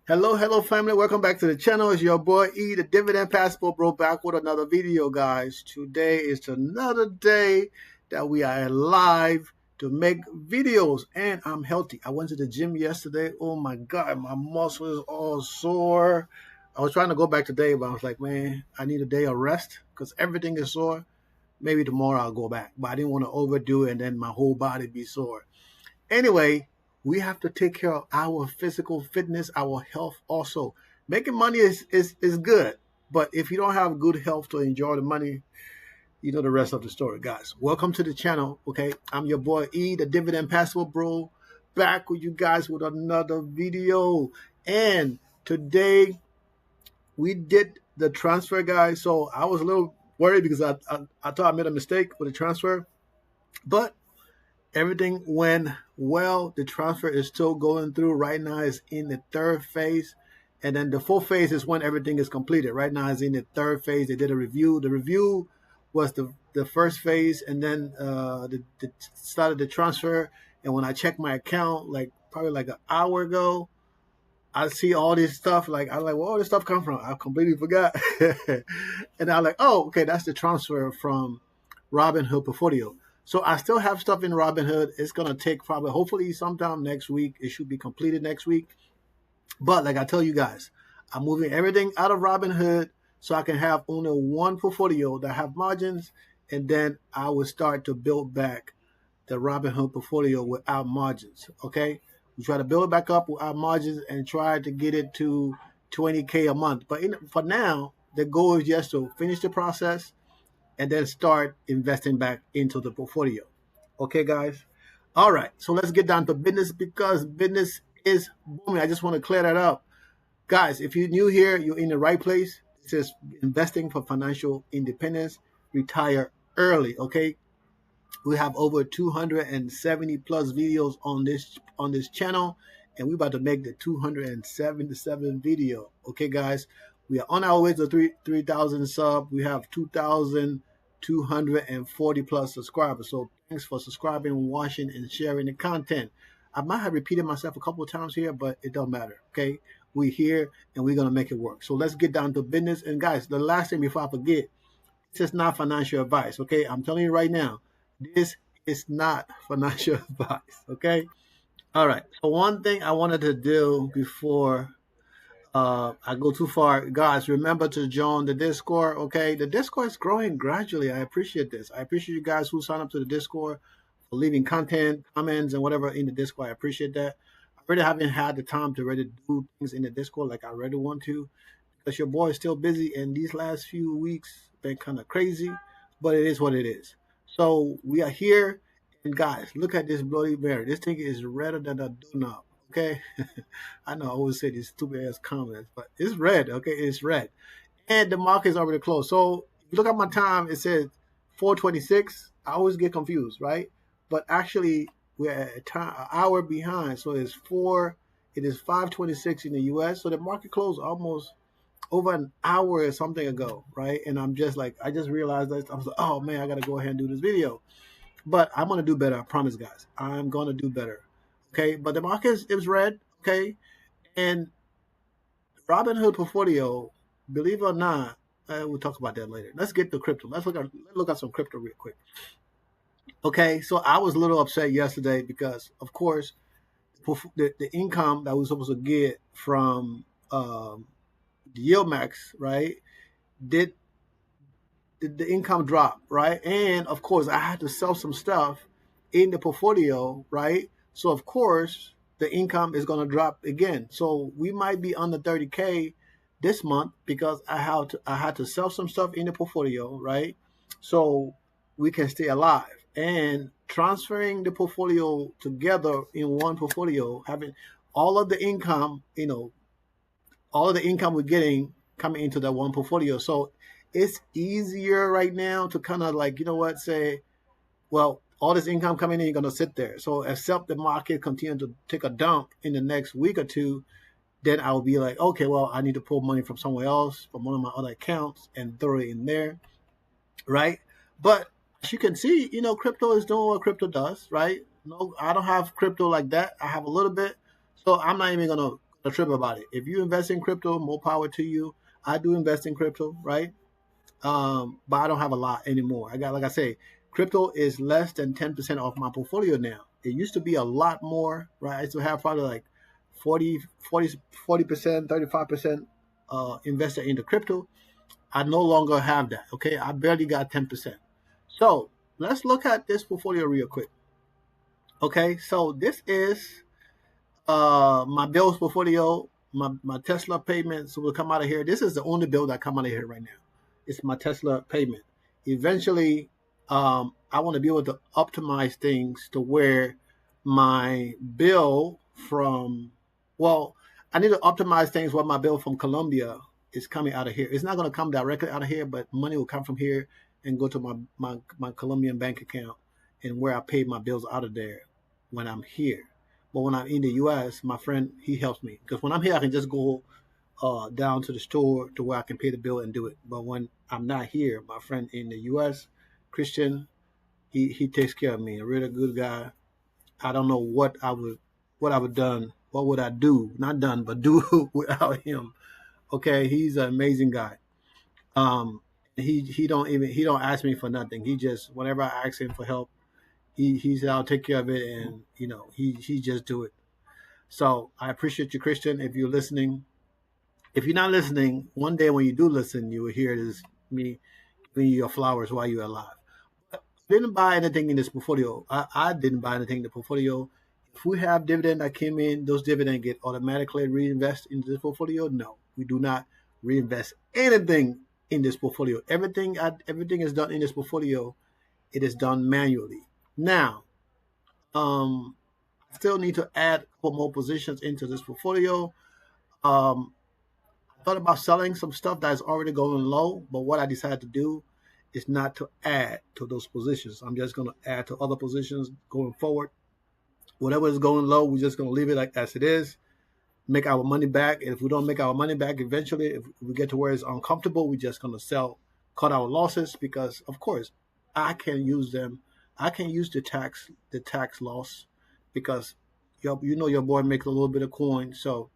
Hello, family. Welcome back to the channel. It's your boy E, the Dividend Passport Bro, back with another video, guys. Today is another day that we are alive to make videos, and I'm healthy. I went to the gym yesterday. Oh my God, my muscles all sore. I was trying to go back today, but I was like, man, I need a day of rest because everything is sore. Maybe tomorrow I'll go back, but I didn't want to overdo it and then my whole body be sore. Anyway, we have to take care of our physical fitness, our health also. Making money is good, but if you don't have good health to enjoy the money, you know the rest of the story, guys. Welcome to the channel, okay? I'm your boy E, the Dividend Passport Bro, back with you guys with another video. And today we did the transfer, guys. So I was a little worried because I thought I made a mistake with the transfer, but everything went well. The transfer is still going through. Right now it's in the third phase. And then the fourth phase is when everything is completed. Right now it's in the third phase. They did a review. The review was the first phase, and then the started the transfer. And when I checked my account, probably like an hour ago, I see all this stuff. I'm like, where all this stuff come from? I completely forgot. And I'm like, oh, okay, that's the transfer from Robinhood portfolio. So I still have stuff in Robinhood. It's gonna take probably, hopefully, sometime next week. It should be completed next week. But like I tell you guys, I'm moving everything out of Robinhood so I can have only one portfolio that have margins, and then I will start to build back the Robinhood portfolio without margins. Okay, we try to build it back up without margins and try to get it to 20K a month. But for now, the goal is just to finish the process and then start investing back into the portfolio. Okay, guys? All right, so let's get down to business because business is booming. I just want to clear that up. Guys, if you're new here, you're in the right place. It says investing for financial independence, retire early, okay? We have over 270 plus videos on this channel, and we're about to make the 277 video. Okay, guys, we are on our way to 3,000 sub. We have 2,240 plus subscribers. So thanks for subscribing, watching, and sharing the content. I might have repeated myself a couple of times here, but it don't matter. Okay, we're here and we're gonna make it work. So let's get down to business. And guys, the last thing before I forget, this is not financial advice. Okay, I'm telling you right now, this is not financial advice. Okay. All right. So one thing I wanted to do before I go too far, guys, remember to join the Discord. Okay, the Discord is growing gradually. I appreciate this. I appreciate you guys who sign up to the Discord for leaving content, comments, and whatever in the Discord. I appreciate that. I really haven't had the time to really do things in the Discord like I really want to, because your boy is still busy, and these last few weeks been kind of crazy, but it is what it is. So we are here, and guys, look at this Bloody Mary. This thing is redder than a doorknob. Okay, I know I always say these stupid ass comments, but it's red. Okay, it's red, and the market is already closed. So if you look at my time, it says 4:26. I always get confused, right? But actually, we're at an hour behind. So it's four. It is 5:26 in the U.S. So the market closed almost over an hour or something ago, right? And I'm just like, I just realized that I was like, oh man, I gotta go ahead and do this video. But I'm gonna do better, I promise, guys. I'm gonna do better. Okay, but the market is red, okay? And Robinhood portfolio, believe it or not, we'll talk about that later. Let's get to crypto. Let's look at some crypto real quick. Okay, so I was a little upset yesterday because, of course, the income that we were supposed to get from the YieldMax, right, did the income drop, right? And of course, I had to sell some stuff in the portfolio, right? So of course, the income is going to drop again. So we might be under 30K this month because I had to sell some stuff in the portfolio, right? So we can stay alive. And transferring the portfolio together in one portfolio, having all of the income, all of the income we're getting coming into that one portfolio. So it's easier right now to kind of like, say, well, all this income coming in, you're going to sit there. So except the market continue to take a dump in the next week or two, then I'll be like, okay, well, I need to pull money from somewhere else, from one of my other accounts, and throw it in there, right? But as you can see, crypto is doing what crypto does, right? No, I don't have crypto like that. I have a little bit. So I'm not even going to a trip about it. If you invest in crypto, more power to you. I do invest in crypto, right? But I don't have a lot anymore. I got, like I say, crypto is less than 10% of my portfolio now. It used to be a lot more, right? I used to have probably like 40%, 35% invested into crypto. I no longer have that. Okay, I barely got 10%. So let's look at this portfolio real quick. Okay, so this is my bills portfolio. My Tesla payments will come out of here. This is the only bill that come out of here right now. It's my Tesla payment. Eventually, I want to be able to optimize things to where my bill from, well, I need to optimize things where my bill from Colombia is coming out of here. It's not going to come directly out of here, but money will come from here and go to my Colombian bank account and where I pay my bills out of there when I'm here. But when I'm in the U.S., my friend, he helps me because when I'm here, I can just go down to the store to where I can pay the bill and do it. But when I'm not here, my friend in the U.S., Christian, he takes care of me. A really good guy. I don't know what I would done, what would I do? Not done, but do without him. Okay, he's an amazing guy. Um, he don't ask me for nothing. He just whenever I ask him for help, he said I'll take care of it, and he just do it. So I appreciate you, Christian. If you're listening, if you're not listening, one day when you do listen, you will hear this me giving you your flowers while you're alive. I didn't buy anything in this portfolio. I didn't buy anything in the portfolio. If we have dividend that came in, those dividend get automatically reinvested into this portfolio. No, we do not reinvest anything in this portfolio. Everything is done in this portfolio. It is done manually. Now, I still need to add a couple more positions into this portfolio. Um, I thought about selling some stuff that is already going low, but what I decided to do is not to add to those positions. I'm just going to add to other positions going forward. Whatever is going low, we're just going to leave it like as it is, make our money back. And if we don't make our money back eventually, if we get to where it's uncomfortable, we're just going to sell, cut our losses because, of course, I can use them. I can use the tax loss because your boy makes a little bit of coin, so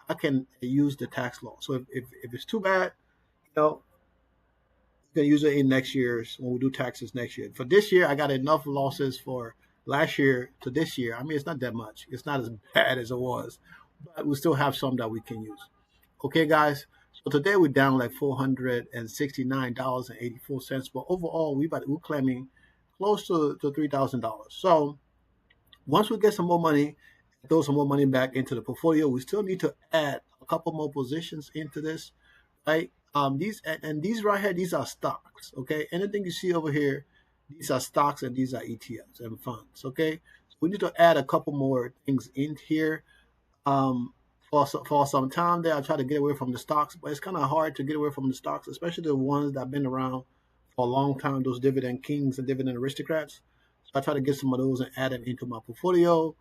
I can use the tax loss. So if it's too bad, you know, you can use it in next year's when we do taxes next year. For this year, I got enough losses for last year to this year. I mean, it's not that much. It's not as bad as it was, but we still have some that we can use. Okay, guys. So today we're down like $469.84. But overall, we're claiming close to $3,000. So once we get some more money, throw some more money back into the portfolio, we still need to add a couple more positions into this, right? These right here, these are stocks. Okay, anything you see over here, these are stocks and these are ETFs and funds. Okay, so we need to add a couple more things in here. Um, for some time there, I try to get away from the stocks, but it's kind of hard to get away from the stocks, especially the ones that have been around for a long time. Those dividend kings and dividend aristocrats. So I try to get some of those and add them into my portfolio,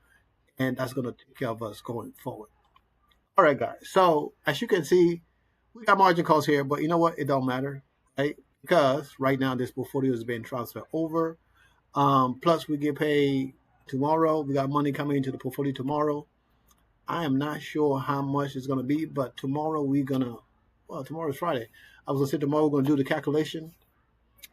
and that's going to take care of us going forward. All right, guys. So as you can see, we got margin calls here, but you know what? It don't matter, right? Because right now this portfolio is being transferred over. Plus, we get paid tomorrow. We got money coming into the portfolio tomorrow. I am not sure how much it's going to be, but tomorrow tomorrow is Friday. I was going to say tomorrow we're going to do the calculation,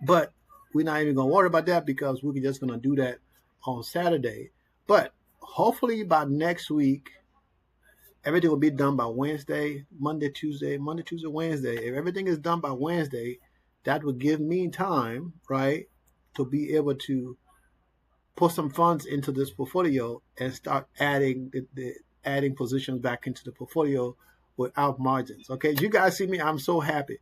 but we're not even going to worry about that because we're just going to do that on Saturday. But hopefully by next week, everything will be done by Wednesday, Monday, Tuesday, Wednesday. If everything is done by Wednesday, that would give me time, right, to be able to put some funds into this portfolio and start adding adding positions back into the portfolio without margins. Okay, you guys see me? I'm so happy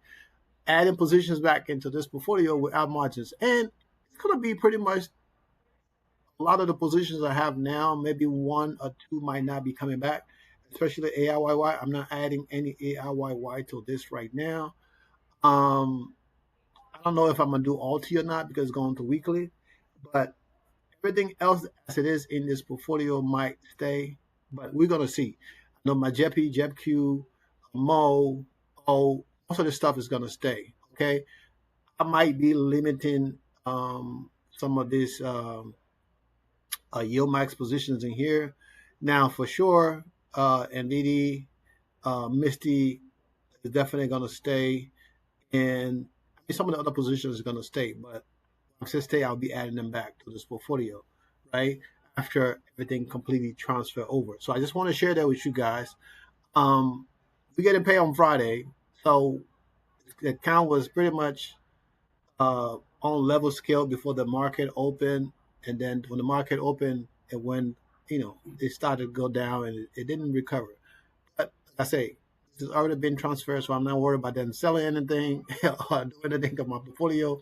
adding positions back into this portfolio without margins, and it's gonna be pretty much a lot of the positions I have now. Maybe one or two might not be coming back, especially AIYY. I'm not adding any AIYY to this right now. Um, I don't know if I'm gonna do Alti or not because it's going to weekly, but everything else as it is in this portfolio might stay, but we're gonna see. I know my JEPI, JEPQ, Mo, most of this stuff is gonna stay. Okay, I might be limiting some of this YieldMax positions in here. Now, for sure, NVD, Misty is definitely going to stay, and some of the other positions are going to stay. But once they stay, I'll be adding them back to this portfolio, right? After everything completely transfer over. So I just want to share that with you guys. We getting paid on Friday, so the account was pretty much on level scale before the market opened, and then when the market opened, it went, it started to go down and it didn't recover. But like I say, it's already been transferred, so I'm not worried about them selling anything or doing anything to my portfolio.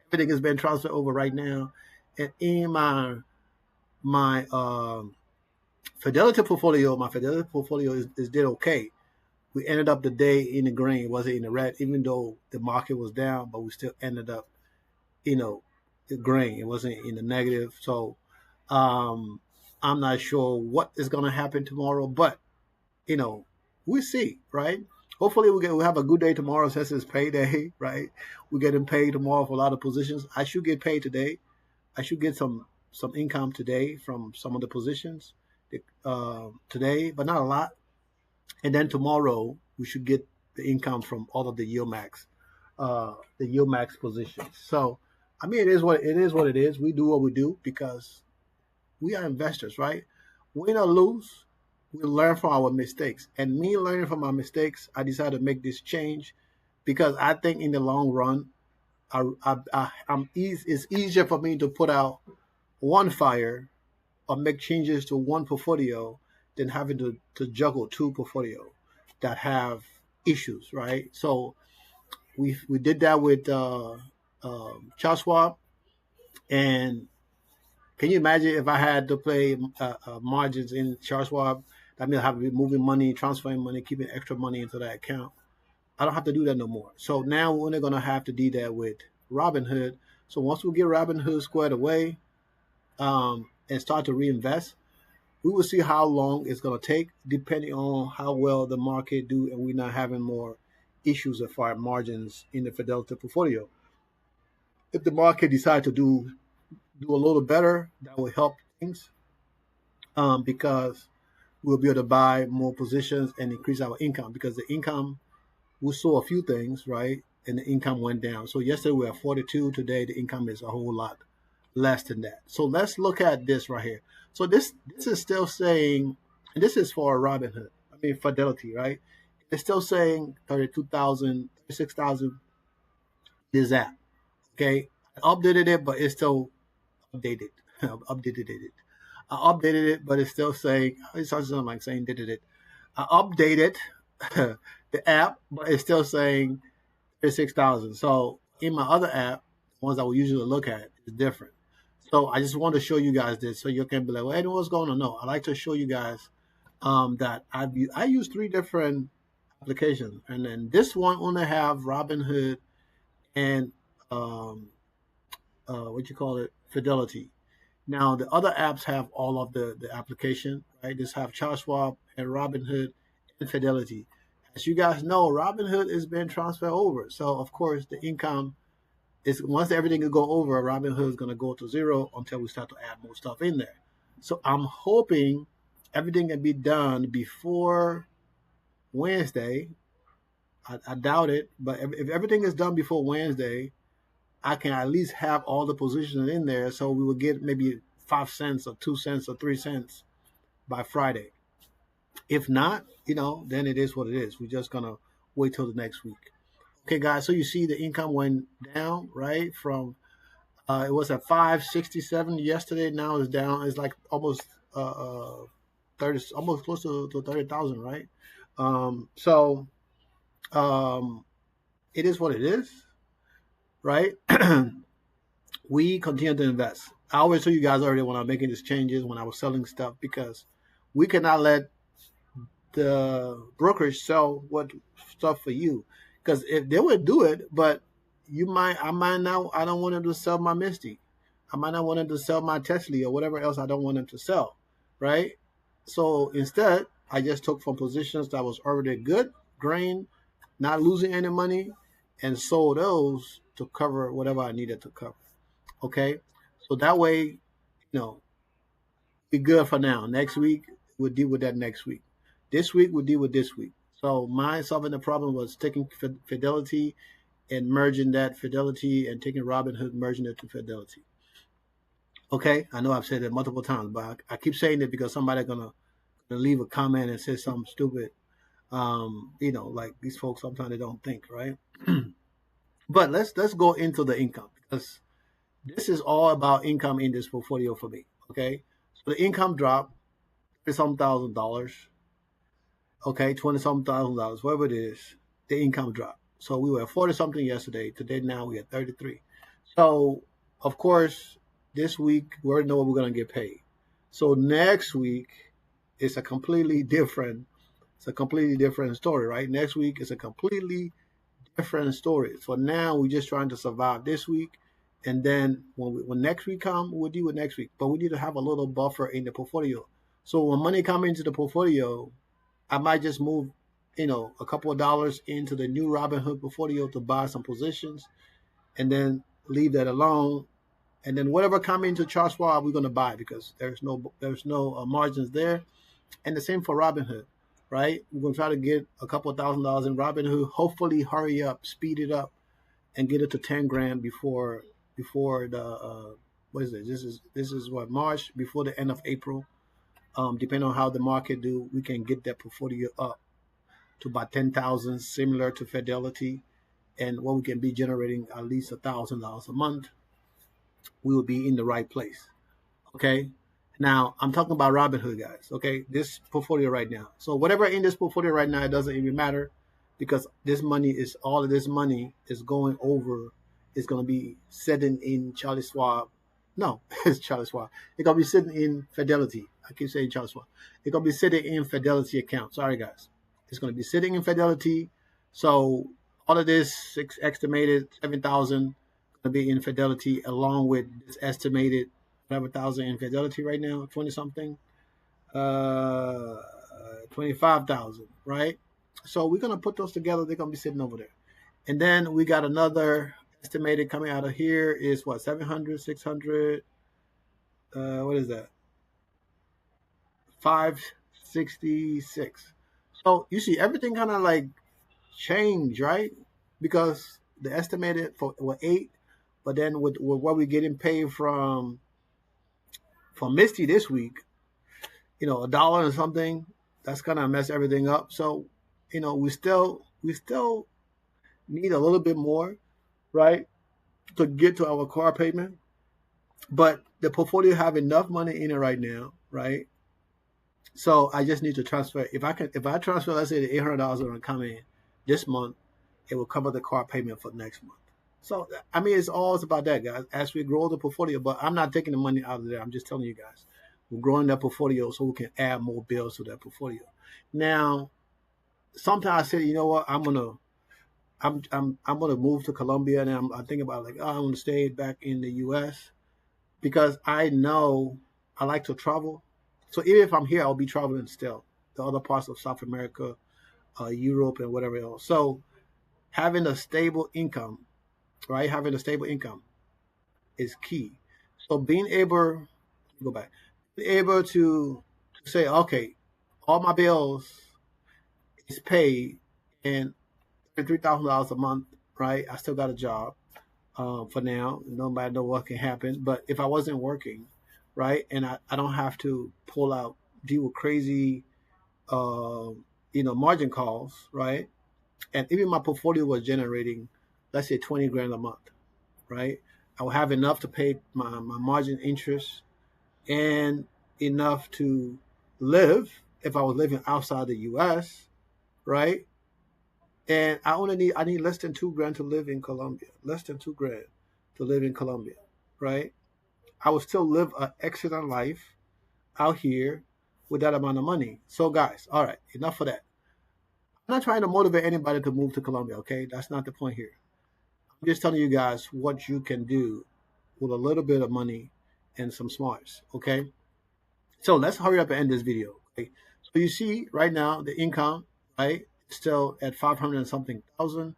Everything has been transferred over right now, and in my Fidelity portfolio is did okay. We ended up the day in the green, it wasn't in the red, even though the market was down, but we still ended up, you know, the green. It wasn't in the negative. So um, I'm not sure what is going to happen tomorrow, but you know, we see, right? Hopefully we'll have a good day tomorrow since it's payday, right? We're getting paid tomorrow for a lot of positions. I should get paid today. I should get some income today from some of the positions today, but not a lot. And then tomorrow we should get the income from all of the YieldMax positions. So I mean, it is. We do what we do because we are investors, right? Win or lose, we learn from our mistakes. And me learning from my mistakes, I decided to make this change because I think in the long run, it's easier for me to put out one fire or make changes to one portfolio than having to juggle two portfolio that have issues, right? So we did that with Charles Schwab, and can you imagine if I had to play margins in Charles Schwab? That means I have to be moving money, transferring money, keeping extra money into that account. I don't have to do that no more. So now we're only going to have to do that with Robinhood. So once we get Robinhood squared away and start to reinvest, we will see how long it's going to take, depending on how well the market do, and we're not having more issues as far as margins in the Fidelity portfolio. If the market decide to do a little better, that will help things because we'll be able to buy more positions and increase our income because the income, we saw a few things, right? And the income went down. So yesterday we were 42. Today the income is a whole lot less than that. So let's look at this right here. So this is still saying, and this is for Robinhood. I mean Fidelity, right? It's still saying 32,000, 36,000 is that. Okay. I updated it, but it's still updated. Updated it. I updated it, but it's still saying it's something like saying did it. I updated the app, but it's still saying 36,000. So in my other app, the ones I would usually look at is different. So I just want to show you guys this, so you can be like, "Well, hey, what's going on?" No, I like to show you guys that I use three different applications, and then this one only have Robinhood and what you call it, Fidelity. Now the other apps have all of the application, right? Just have Charles Schwab and Robinhood and Fidelity. As you guys know, Robinhood is being transferred over. So of course the income is once everything will go over, Robinhood is gonna go to zero until we start to add more stuff in there. So I'm hoping everything can be done before Wednesday. I doubt it, but if everything is done before Wednesday, I can at least have all the positions in there, so we will get maybe 5 cents or 2 cents or 3 cents by Friday. If not, then it is what it is. We're just gonna wait till the next week. Okay, guys. So you see the income went down, right? From it was at 567 yesterday. Now it's down. It's like almost 30, almost close to 30,000, right? So it is what it is, right? We continue to invest. I always tell you guys already when I'm making these changes, when I was selling stuff, because we cannot let the brokerage sell what stuff for you. Because if they would do it, but I might not, I don't want them to sell my Misty. I might not want them to sell my Tesla or whatever else I don't want them to sell, right? So instead, I just took from positions that was already good, grain, not losing any money, and sold those to cover whatever I needed to cover. Okay, so that way, be good for now. Next week we'll deal with that next week. This week we'll deal with this week. So my solving the problem was taking Fidelity and merging that Fidelity and taking Robinhood, merging it to Fidelity. Okay, I know I've said it multiple times, but I keep saying it because somebody's gonna leave a comment and say something stupid. Like these folks sometimes they don't think, right? But let's go into the income because this is all about income in this portfolio for me. Okay, so the income dropped some $1,000. Okay, 20 some $1,000, whatever it is, the income dropped. So we were at 40 something yesterday. Today now we at 33. So of course this week we already know what we're gonna get paid. So next week it's a completely different story, right? Next week is a completely different story. So now we're just trying to survive this week, and then when next week come, we'll deal with next week. But we need to have a little buffer in the portfolio. So when money comes into the portfolio, I might just move, a couple of dollars into the new Robinhood portfolio to buy some positions, and then leave that alone. And then whatever comes into Charles Schwab, we're going to buy because there's no margins there. And the same for Robinhood, right? We're going to try to get a couple of $1,000 in Robinhood. Hopefully, hurry up, speed it up, and get it to 10 grand before the what is it? This is what, March, before the end of April. Depending on how the market do, we can get that portfolio up to about 10,000, similar to Fidelity, and what we can be generating at least $1,000 a month. We will be in the right place. Okay. Now I'm talking about Robinhood, guys. Okay, this portfolio right now. So whatever in this portfolio right now, it doesn't even matter because all of this money is going over. It's going to be sitting in Charlie Schwab. No, it's Charlie Schwab. It's going to be sitting in Fidelity. I keep saying Charlie Schwab. It's going to be sitting in Fidelity account. Sorry, guys. It's going to be sitting in Fidelity. So all of this estimated 7,000 to be in Fidelity, along with this estimated 11,000 in Fidelity right now, 20 something, 25,000, right? So we're gonna put those together. They're gonna be sitting over there, and then we got another estimated coming out of here is what, 700, 600. What is that? 566. So you see everything kind of like change, right? Because the estimated for 8, but then with what we're getting paid from Misty this week, $1 or something, that's gonna mess everything up. So, we still need a little bit more, right, to get to our car payment. But the portfolio have enough money in it right now, right? So I just need to transfer. If I transfer, let's say the $800 gonna come in this month, it will cover the car payment for next month. So I mean, it's about that, guys. As we grow the portfolio, but I'm not taking the money out of there. I'm just telling you guys, we're growing that portfolio so we can add more bills to that portfolio. Now, sometimes I say, you know what, I'm gonna move to Colombia, and I'm thinking about like, I'm gonna stay back in the U.S. because I know I like to travel. So even if I'm here, I'll be traveling still to other parts of South America, Europe, and whatever else. So having a stable income, right? Having a stable income is key. So go back, being able to say, okay, all my bills is paid and $3,000 a month, right? I still got a job for now. Nobody know what can happen. But if I wasn't working, right, and I don't have to deal with crazy, margin calls, right? And even my portfolio was generating, let's say 20 grand a month, right? I will have enough to pay my margin interest and enough to live if I was living outside the U.S., right? And I need less than 2 grand to live in Colombia. Less than 2 grand to live in Colombia, right? I would still live an excellent life out here with that amount of money. So guys, all right, enough of that. I'm not trying to motivate anybody to move to Colombia, okay? That's not the point here. I'm just telling you guys what you can do with a little bit of money and some smarts, okay? So let's hurry up and end this video. Okay? So you see right now the income, right, still at 500 and something thousand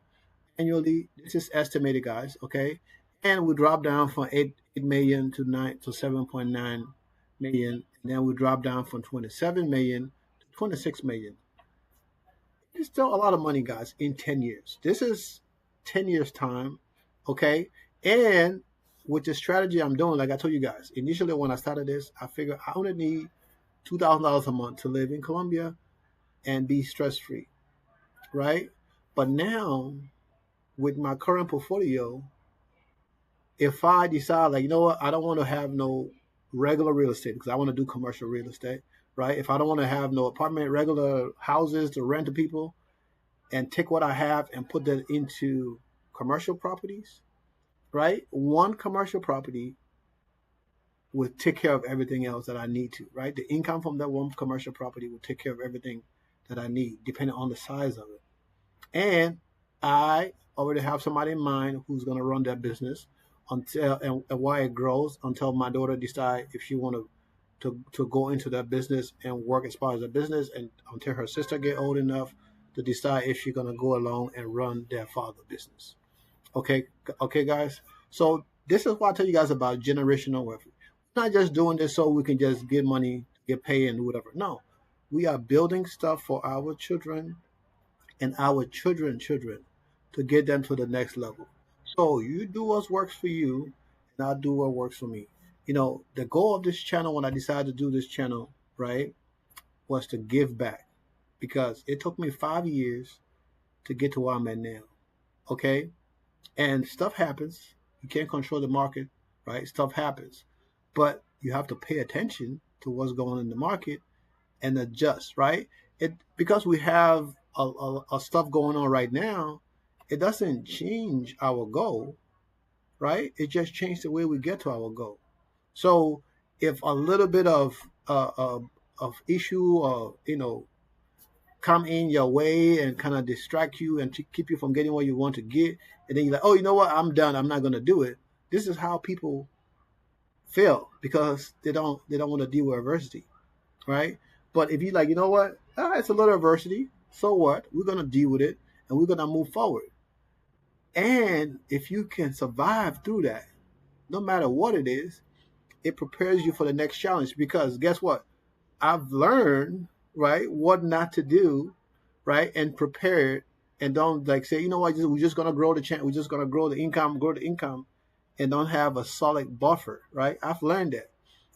annually. This is estimated, guys, okay? And we drop down from 8 million to 7.9 million. And then we drop down from 27 million to 26 million It's still a lot of money, guys, in 10 years. This is 10 years time, okay? And with the strategy I'm doing, like I told you guys, initially when I started this, I figured I only need $2,000 a month to live in Colombia and be stress-free, right? But now, with my current portfolio, if I decide, like, you know what, I don't want to have no regular real estate because I want to do commercial real estate, right? If I don't want to have no apartment, regular houses to rent to people, and take what I have and put that into commercial properties, right? One commercial property would take care of everything else that I need to, right? The income from that one commercial property will take care of everything that I need, depending on the size of it. And I already have somebody in mind who's going to run that business until and while it grows until my daughter decides if she want to go into that business and work as part of the business, and until her sister get old enough to decide if she's going to go along and run their father business. Okay, okay, guys. So this is why I tell you guys about generational wealth. We're not just doing this so we can just get money, get paid, and do whatever. No, we are building stuff for our children and our children to get them to the next level. So you do what works for you, and I'll do what works for me. You know, the goal of this channel when I decided to do this channel, right, was to give back because it took me 5 years to get to where I'm at now. Okay? And stuff happens. You can't control the market, right? Stuff happens. But you have to pay attention to what's going on in the market and adjust, right? It because we have a stuff going on right now, it doesn't change our goal, right? It just changed the way we get to our goal. So if a little bit of issue or come in your way and kind of distract you and to keep you from getting what you want to get, and then you're like, oh, you know what, I'm done, I'm not going to do it. This is how people fail because they don't want to deal with adversity, right? But if you like, you know what, it's a little adversity, so what, we're going to deal with it and we're going to move forward. And if you can survive through that, no matter what it is, it prepares you for the next challenge. Because guess what, I've learned, right, what not to do, right, and prepared, and don't like say, you know what, we're just gonna grow the channel, we're just gonna grow the income, and don't have a solid buffer, right? I've learned that.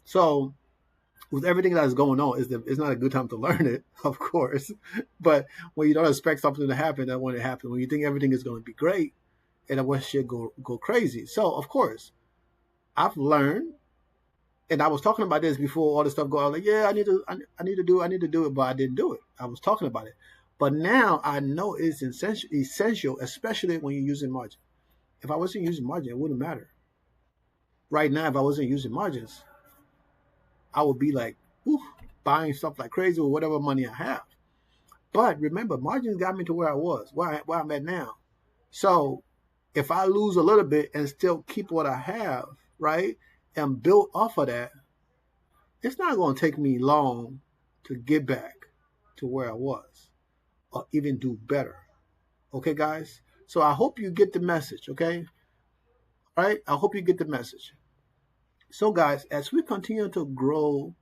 So with everything that's going on, it's not a good time to learn it, of course. But when you don't expect something to happen, that when it happens, when you think everything is going to be great, and then when shit go crazy. So of course, I've learned. And I was talking about this before all this stuff going on. Like, yeah, I need to do it, but I didn't do it. I was talking about it, but now I know it's essential, especially when you're using margin. If I wasn't using margin, it wouldn't matter. Right now, if I wasn't using margins, I would be like, whew, buying stuff like crazy with whatever money I have. But remember, margins got me to where I was, where I'm at now. So if I lose a little bit and still keep what I have, right, and build off of that, it's not going to take me long to get back to where I was or even do better. Okay, guys? So I hope you get the message, okay? All right? I hope you get the message. So, guys, as we continue to grow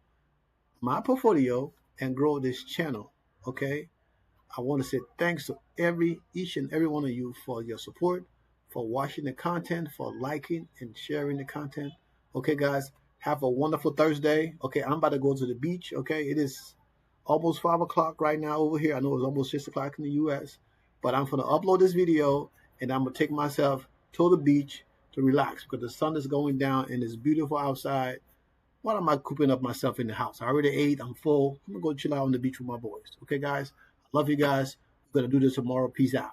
my portfolio and grow this channel, okay, I want to say thanks to each and every one of you for your support, for watching the content, for liking and sharing the content. Okay, guys, have a wonderful Thursday. Okay, I'm about to go to the beach. Okay, it is almost 5 o'clock right now over here. I know it's almost 6 o'clock in the U.S., but I'm going to upload this video, and I'm going to take myself to the beach to relax because the sun is going down and it's beautiful outside. Why am I cooping up myself in the house? I already ate. I'm full. I'm going to go chill out on the beach with my boys. Okay, guys? I love you guys. We're going to do this tomorrow. Peace out.